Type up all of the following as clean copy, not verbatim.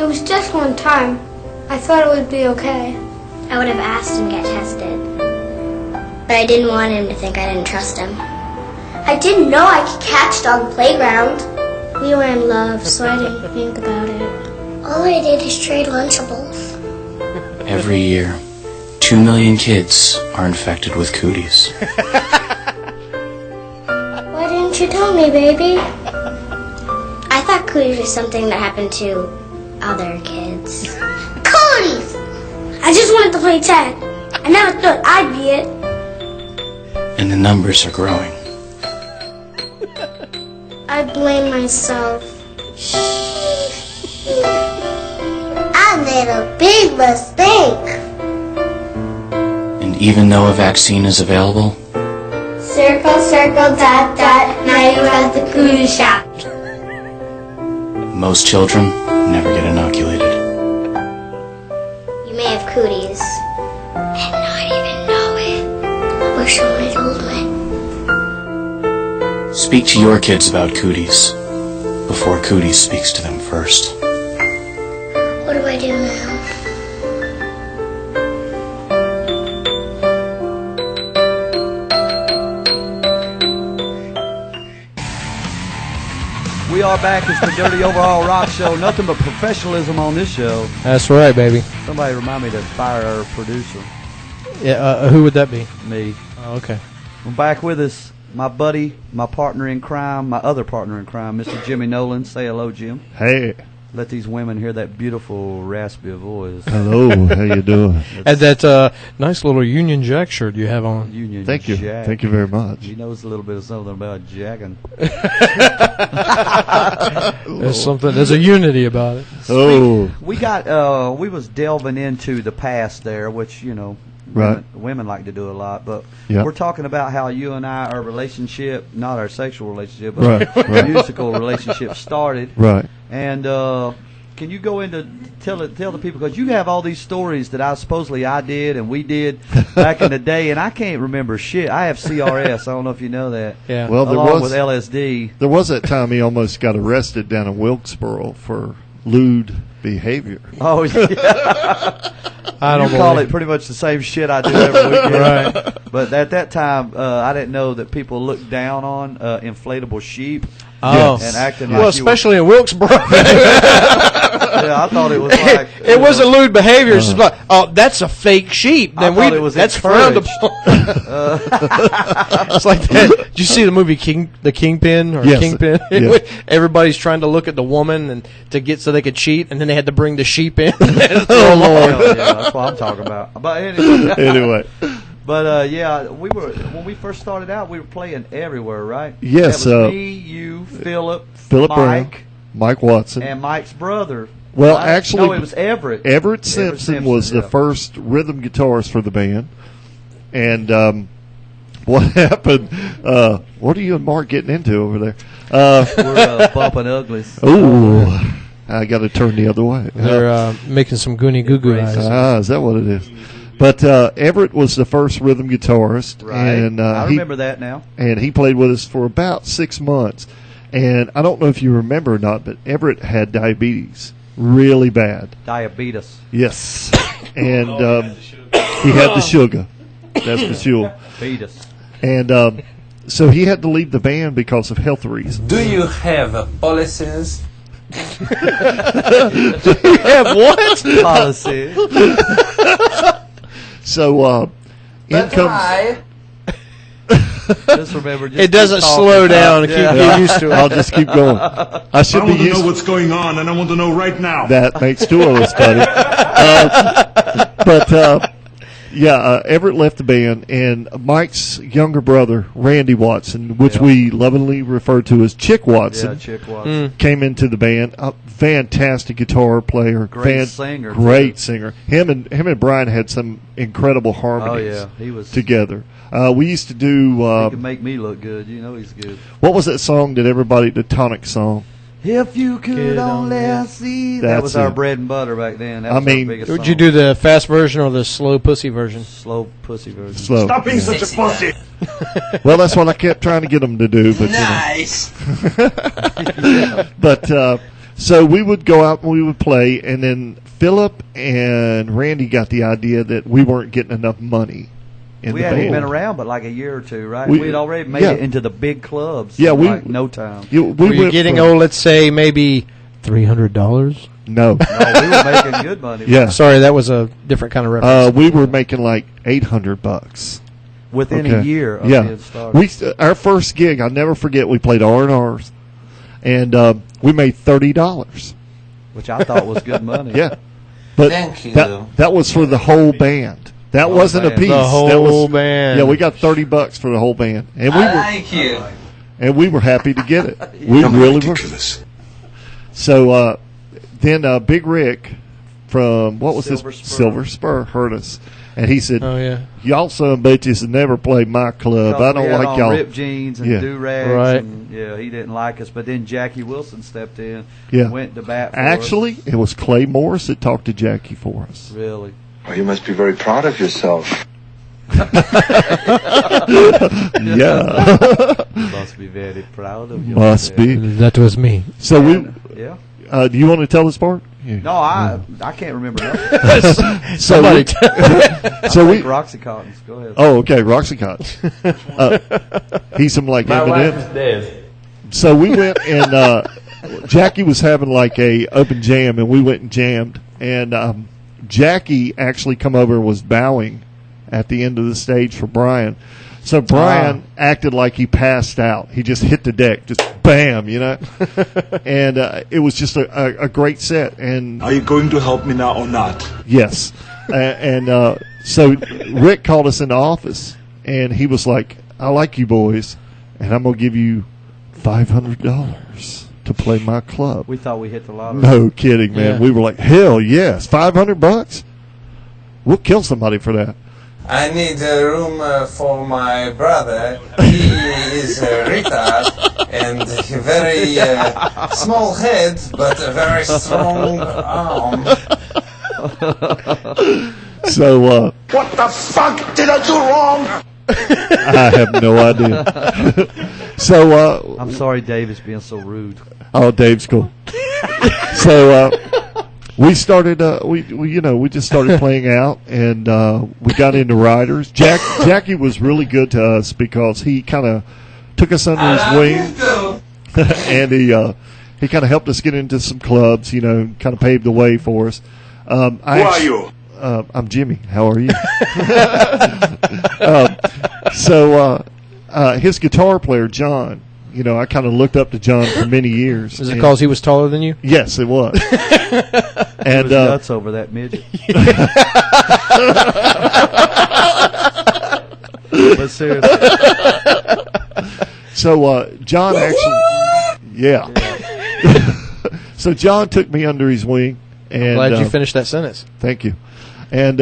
It was just one time. I thought it would be okay. I would have asked and get tested. But I didn't want him to think I didn't trust him. I didn't know I could catch it on the playground. We were in love, so I didn't think about it. All I did is trade Lunchables. Every year, 2 million kids are infected with cooties. Why didn't you tell me, baby? I thought cooties was something that happened to other kids. Cooties! I just wanted to play tag. I never thought I'd be it. And the numbers are growing. I blame myself. I made a big mistake. And even though a vaccine is available, Circle, circle, dot, dot. Now you're at the cootie shop. most children never get inoculated. You may have cooties and not even know it. I wish somebody told me. Speak to your kids about cooties before cooties speaks to them first. What do I do now? We are back. It's the Dirty Overall Rock Show. Nothing but professionalism on this show. That's right, baby. Somebody remind me to fire our producer. Yeah, who would that be? Me. Oh, okay. We're back with us, my buddy, my partner in crime, my other partner in crime, Mr. Jimmy Nolen. Say hello, Jim. Hey. Let these women hear that beautiful, raspy voice. Hello. How you doing? And that nice little Union Jack shirt you have on. Union Thank you. Jack. Thank you very much. He knows a little bit of something about jacking. There's something. There's a unity about it. Oh. We got. We was delving into the past there, which Right. Women like to do a lot, but Yep. we're talking about how you and I, our relationship, not our sexual relationship, but Right, our right. musical relationship started. Right. And can you go into tell the people, because you have all these stories that I did and we did back in the day, and I can't remember shit. I have CRS. I don't know if you know that. Yeah. Well, there along was with LSD. there was that time he almost got arrested down in Wilkesboro for lewd behavior. Oh yeah. I don't You call believe it pretty much the same shit I do every weekend. Right. But at that time, I didn't know that people looked down on inflatable sheep. Oh. And acting like Well, you especially in Wilkesboro. Yeah, I thought it was like it wasn't lewd behavior. It's just like, oh, that's a fake sheep. I Then thought it was that's frowned encouraged. upon. It's like that. Did you see the movie the Kingpin or Yes. Kingpin? Yeah. Everybody's trying to look at the woman and to get so they could cheat, and then they had to bring the sheep in. Oh, Lord. Yeah, that's what I'm talking about. But anyway, Anyway. but yeah, when we first started out, we were playing everywhere, right? Yes, That was me, you, Philip Philip Brown, Mike, Mike Watson. and Mike's brother. Well, right? actually, no, it was Everett. Everett Simpson was the yeah. first rhythm guitarist for the band. And what happened? What are you and Mark getting into over there? We're bumping uglies. Oh, I got to turn the other way. They're making some goony goo goo eyes. Is that what it is? But Everett was the first rhythm guitarist, Right. and I remember that now. And he played with us for about 6 months. And I don't know if you remember or not, but Everett had diabetes, really bad. Diabetes. Yes, and he had the sugar. That's for sure. Beatus. And so he had to leave the band because of health reasons. Do you have policies? Yeah, what? Policy. So in comes. Just remember, just It doesn't keep talking. slow down. Yeah. Get used to it. I'll just keep going. I should I be want to used know what's going on, and I want to know right now. That makes two of us, buddy. Everett left the band, and Mike's younger brother, Randy Watson, which we lovingly refer to as Chick Watson, Yeah, Chick Watson. came into the band. A fantastic guitar player, Great singer, great too. singer. Him and Brian had some incredible Oh harmonies yeah, he was. together. We used to do He can make me look good. You know he's good. what was that song that everybody, the Tonic song? If you could Get only on see. That That's was our it. bread and butter back then. That I was mean, our biggest Would song. you do the fast version or the slow pussy version? slow pussy version? Slow. Stop being such a pussy. Well, that's what I kept trying to get them to do, but Nice. But So we would go out and we would play, and then Philip and Randy got the idea that we weren't getting enough money in We the hadn't band. been around but like a year or two, right? We- We had already made yeah. it into the big clubs. Yeah, in we- like no time. We Were you went getting from- old? Let's say maybe $300. No. No, we were making good money. Yeah. Sorry, that was a different kind of reference. We were making like $800 Within a year of yeah. being started. Our first gig, I'll never forget. We played R&Rs, and we made $30. Which I thought was good money. Yeah, but Thank you. that was for the whole band. That Whole wasn't a band. piece. The whole that was, band. Yeah, we got $30 for the whole band, and we I were like you. and we were happy to get it. We really were. So then Big Rick from what was Silver this Spur. Silver Spur heard us, and he said, Oh, yeah. "Y'all son of bitches have never played my club. Because I don't we had like on y'all." ripped jeans and Yeah. do-rags. Right. And, yeah, he didn't like us. But then Jackie Wilson stepped in Yeah. and went to bat for Actually, it was Clay Morris that talked to Jackie for us. us. Really. Oh, you must be very proud of yourself. Yeah, Must be very proud of you. must be. That was me. So we. Yeah. Do you want to tell this part? Yeah. No, I can't remember nothing. So we, so we. Roxycontins. Go ahead. Oh, okay, Roxycontin. He's some like My wife Eminem. is dead. So we went and Jackie was having like a open jam, and we went and jammed. And Jackie actually come over and was bowing at the end of the stage for Brian. So Brian acted like he passed out. He just hit the deck, just bam, you know. And it was just a great set. And Are you going to help me now or not? yes, so Rick called us in the office, and he was like, "I like you boys, and I'm gonna give you $500 to play my club." We thought we hit the lottery. No kidding, man. Yeah. We were like, "Hell yes, $500? We'll kill somebody for that." I need a room for my brother. He is retard and very small head, but a very strong arm. So What the fuck did I do wrong? I have no idea. So I'm sorry Dave is being so rude. oh, Dave's cool. So we started. We just started playing out, and we got into riders. Jackie was really good to us because he kind of took us under his wing, and he kind of helped us get into some clubs. You know, kind of paved the way for us. Who are you? I'm Jimmy. How are you? So his guitar player, John. You know, I kind of looked up to John for many years. Is it because he was taller than you? Yes, it was. He And was nuts over that midget. But seriously, so John actually, yeah. So John took me under his wing, and Glad you finished that sentence. thank you. And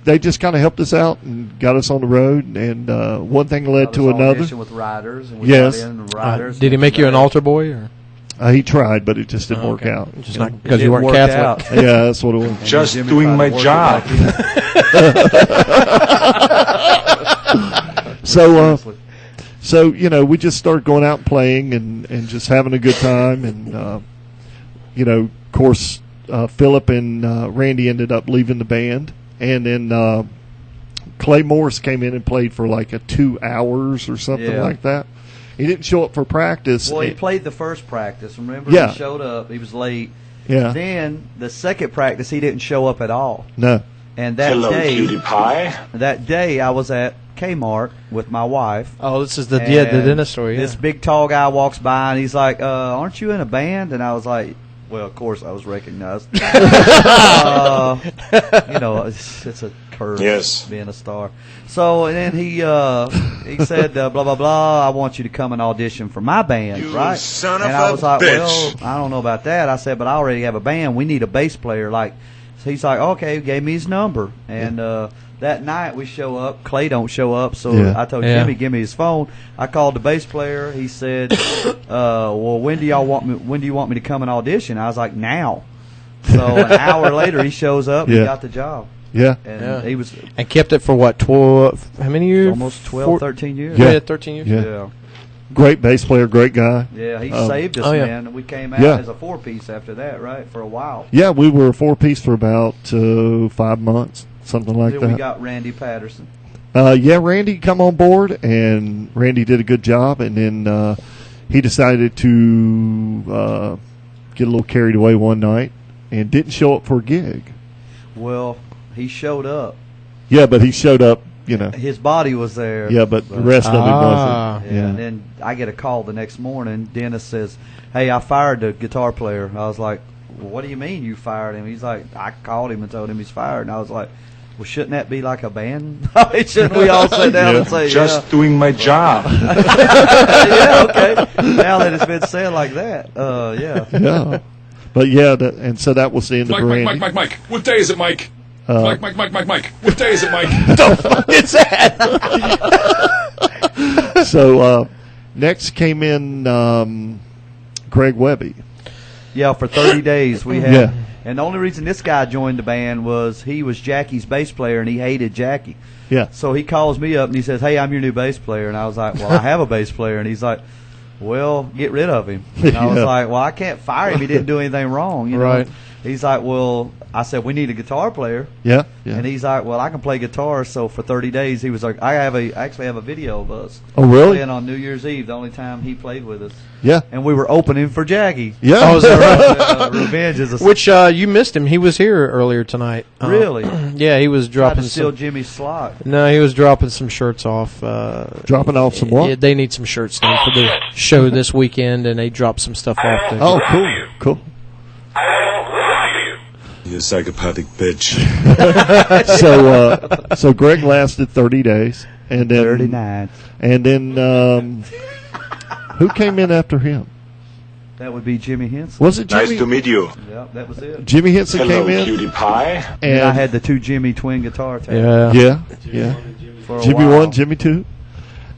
they just kind of helped us out and got us on the road, and one thing led to another. with riders, and we Yes. got in riders. Did he make you an altar boy? Or? He tried, but it just didn't work out. Just not It because you didn't weren't work Catholic. out. Yeah, that's what it was. Just Jimmy doing tried my to work it job. back in. So, so we just started going out and playing and just having a good time, and of course, Philip and Randy ended up leaving the band, and then Clay Morris came in and played for like 2 hours or something Yeah. like that. He didn't show up for practice. Well, he played the first practice. Remember, Yeah. he showed up. He was late. Yeah. Then the second practice, he didn't show up at all. No. And that Hello, cutie day, pie. I was at Kmart with my wife. Oh, this is the And dentist story. Yeah. This big tall guy walks by and he's like, "Aren't you in a band?" And I was like, "Well, of course I was recognized." It's a curse. Yes. Being a star. So and then he said, "Blah blah blah. I want you to come and audition for my band, You right?" son and of I a was like, bitch. "Well, I don't know about that." I said, "But I already have a band. We need a bass player." So he's like, "Okay," gave me his number, and that night we show up. Clay don't show up, so Yeah. I told Yeah. Jimmy, "Give me his phone." I called the bass player. He said, "Well, when do you want me to come and audition?" I was like, "Now." So an hour later, he shows up. Yeah. He got the job, Yeah. and Yeah. he was And kept it for what, 12? How many years? almost 12, 13 years. Yeah. Yeah, 13 years. Yeah. Yeah. Great bass player, great guy. Yeah, he saved us, yeah. man. We came out Yeah. as a 4-piece after that, right? For a while. Yeah, we were a 4-piece for about 5 months, something like Then that. we got Randy Patterson. Yeah, Randy come on board, and Randy did a good job, and then he decided to get a little carried away one night and didn't show up for a gig. Well, he showed up. Yeah, but he showed up, you know. His body was there. Yeah, but the rest of it wasn't. Yeah, and then I get a call the next morning. Dennis says, "Hey, I fired the guitar player." I was like, well, "What do you mean you fired him?" He's like, "I called him and told him he's fired." And I was like, "Well, shouldn't that be like a band? Shouldn't we all sit down and say, Just doing my job. yeah, okay." Now that it's been said like that, yeah. Yeah. But yeah, and so that was the end of Randy. Mike. What day is it, Mike? Mike. What day is it, Mike? It's that. So next came in Greg Webby. Yeah, for 30 days we had. Yeah. And the only reason this guy joined the band was he was Jackie's bass player and he hated Jackie. Yeah. So he calls me up and he says, "Hey, I'm your new bass player." And I was like, "Well, I have a bass player." And he's like, "Well, get rid of him." And I was Yeah. like, "Well, I can't fire him. He didn't do anything wrong." You know? Right. He's like, "Well," I said, "We need a guitar player." Yeah. And he's like, "Well, I can play guitar." So for 30 days, he was like, I actually have a video of us. Oh, really? Playing on New Year's Eve, the only time he played with us. Yeah. And we were opening for Jackie. Yeah. Oh, is that right? Revenge is a Which you missed him. He was here earlier tonight. Really? Yeah, he was tried dropping to steal some. Jimmy's slot. No, he was dropping some shirts off. Dropping off some what? Yeah, they need some shirts now for the show this weekend, and they dropped some stuff off there. Oh, cool. Cool. You psychopathic bitch. So Greg lasted 30 days, and then 39. and then who came in after him? That would be Jimmy Henson. Was it Jimmy? Nice to meet you. Yep, that was it. Jimmy Henson Hello, came in, cutie pie. And I and had the two Jimmy twin guitar tags. Yeah. yeah, For a Jimmy while. 1, Jimmy 2,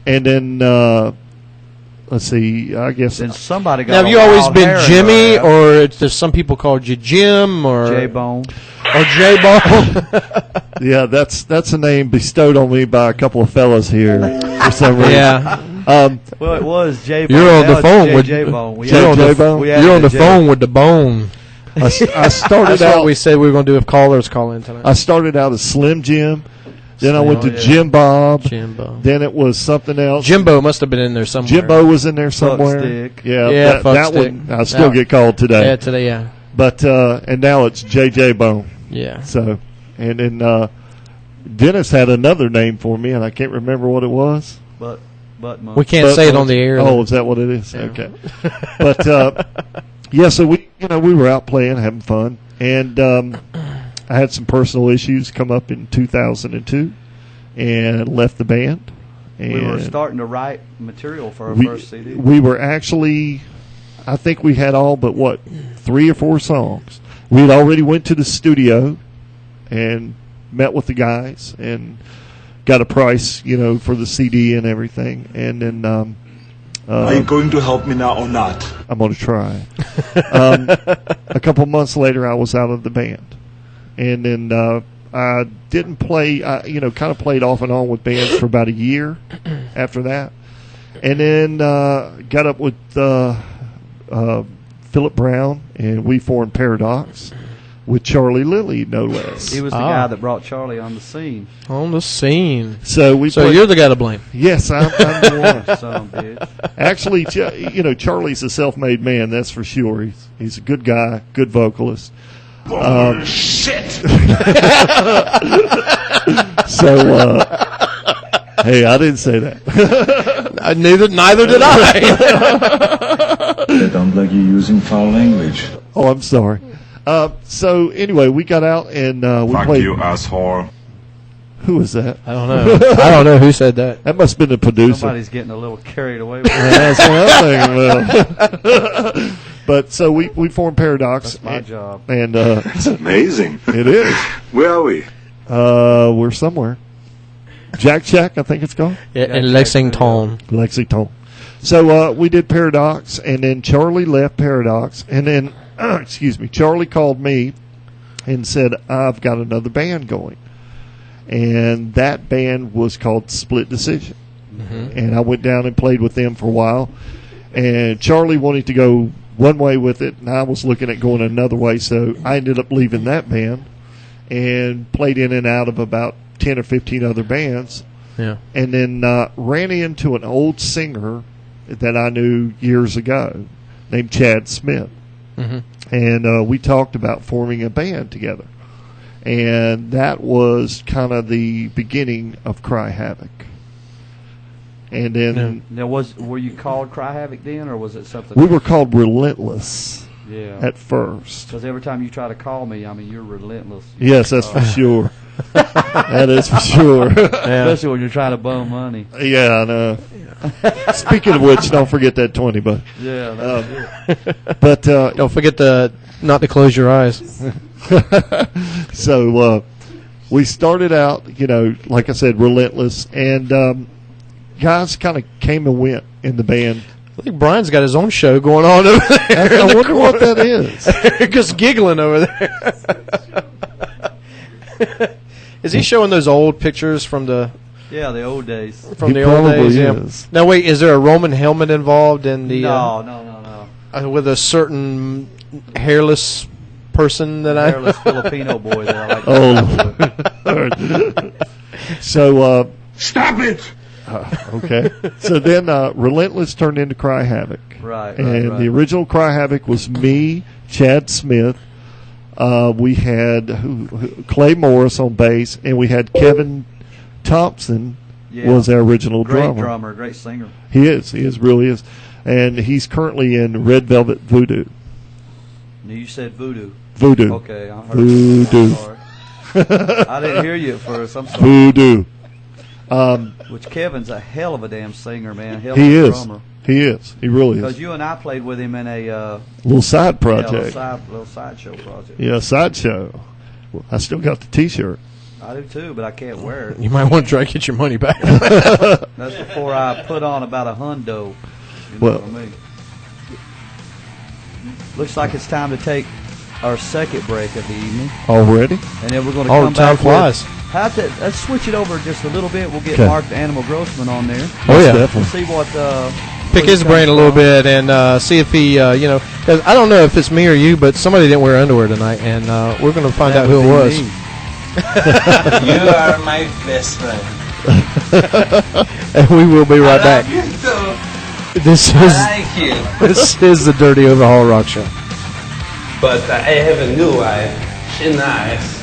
and then let's see, I guess Then somebody got Now, have a you always wild been hair in Jimmy, there. or there's some people called you Jim, or J-Bone? or J-Bone? yeah, that's a name bestowed on me by a couple of fellas here for some reason. Yeah. Well, it was J-Bone. You're on Now the it's phone with J-Bone. We J- had- J-Bone? we had You're on the J- phone with the bone. I started That's out. what we said we were going to do if callers call in tonight. I started out as Slim Jim, then I went to yeah. Jim Bob, Jimbo. then it was something else. Jimbo must have been in there somewhere. Jimbo was in there somewhere. Stick. Yeah, Yeah, that, fuck that stick. one I still That- get called today. Yeah, today, yeah. But and now it's JJ Bone. Yeah. So, and then Dennis had another name for me, and I can't remember what it was. But We can't say it on the air. Oh, is that what it is? Yeah. Okay. But yeah, so we were out playing, having fun, and I had some personal issues come up in 2002, and left the band. And we were starting to write material for our first CD. we were actually, I think we had all but 3 or 4 songs. We had already went to the studio and met with the guys and got a price, for the CD and everything. And then Are you going to help me now or not? I'm going to try. A couple months later, I was out of the band, and then I didn't play. I kind of played off and on with bands for about a year after that, and then got up with Philip Brown, and we formed Paradox with Charlie Lilly, no less. He was the guy that brought Charlie on the scene. On the scene. So we. So played, you're the guy to blame. Yes, I'm the one. Son of a bitch. Actually, Charlie's a self-made man. That's for sure. He's a good guy, good vocalist. Shit! So, hey, I didn't say that. Neither did I. I don't like you using foul language. Oh, I'm sorry. So anyway, we got out and we Fuck played. you, asshole. Who was that? I don't know. I don't know who said that. That must have been the producer. Somebody's getting a little carried away with it. That's what I'm thinking. Well. But so we formed Paradox. That's my job. And It's amazing. it is. Where are we? We're somewhere. Jack Shack, I think it's called. Yeah, in Lexington. Lexington. So we did Paradox, and then Charlie left Paradox, and then Charlie called me and said, "I've got another band going," and that band was called Split Decision. And I went down and played with them for a while. And Charlie wanted to go one way with it, and I was looking at going another way, so I ended up leaving that band and played in and out of about 10 or 15 other bands. Yeah. And then ran into an old singer that I knew years ago named Chad Smith. And we talked about forming a band together. And that was kind of the beginning of Kry Havok. And then Now, were you called Kry Havok then, or was it something? we were called Relentless Yeah. at first. Because every time you try to call me, I mean, you're relentless. Yes, that's for sure. That is for sure. Especially when you're trying to bum money. Yeah, I know. Speaking of which, don't forget that 20 bucks. Yeah. That's it. But Don't forget not to close your eyes. so we started out, like I said, Relentless, and guys kind of came and went in the band. I think Brian's got his own show going on over there. I wonder what that is. Just giggling over there. Is he showing those old pictures from the old days. from He the old days? probably Yeah. is. Now wait, is there a Roman helmet involved in the? No. With a certain hairless person that I. Hairless Filipino boy that I like. Oh. So Stop it! okay. So then Relentless turned into Kry Havok. Right. And the original Kry Havok was me, Chad Smith. We had Clay Morris on bass, and we had Kevin Thompson was our original great drummer, great singer. He really is. And he's currently in Red Velvet Voodoo. You said voodoo. Voodoo. Okay, I heard Voodoo. I'm sorry. I didn't hear you at first. I'm sorry. Voodoo. Which Kevin's a hell of a damn singer, man. Hell He of a is. drummer. He is. He really Because is. you and I played with him in a Little side project. little sideshow project. Yeah, sideshow. Well, I still got the T-shirt. I do too, but I can't wear it. You might want to try to get your money back. That's before I put on about $100. You know Well- what I mean? Looks like it's time to take our second break of the evening, Already? and then we're going to Oh, come time back. flies. Let's switch it over just a little bit. We'll get 'Kay. Mark the Animal Grossman on there. Oh yeah. Definitely. See what Pick where his he's brain a coming little from. bit and see if he, 'cause I don't know if it's me or you, but somebody didn't wear underwear tonight, and we're going to find That out who would it be was. me. You are my best friend. And we will be right back. I love you too. This I is like you. this is the Dirty Overhaul Rock Show. But I have a new wife. She's nice.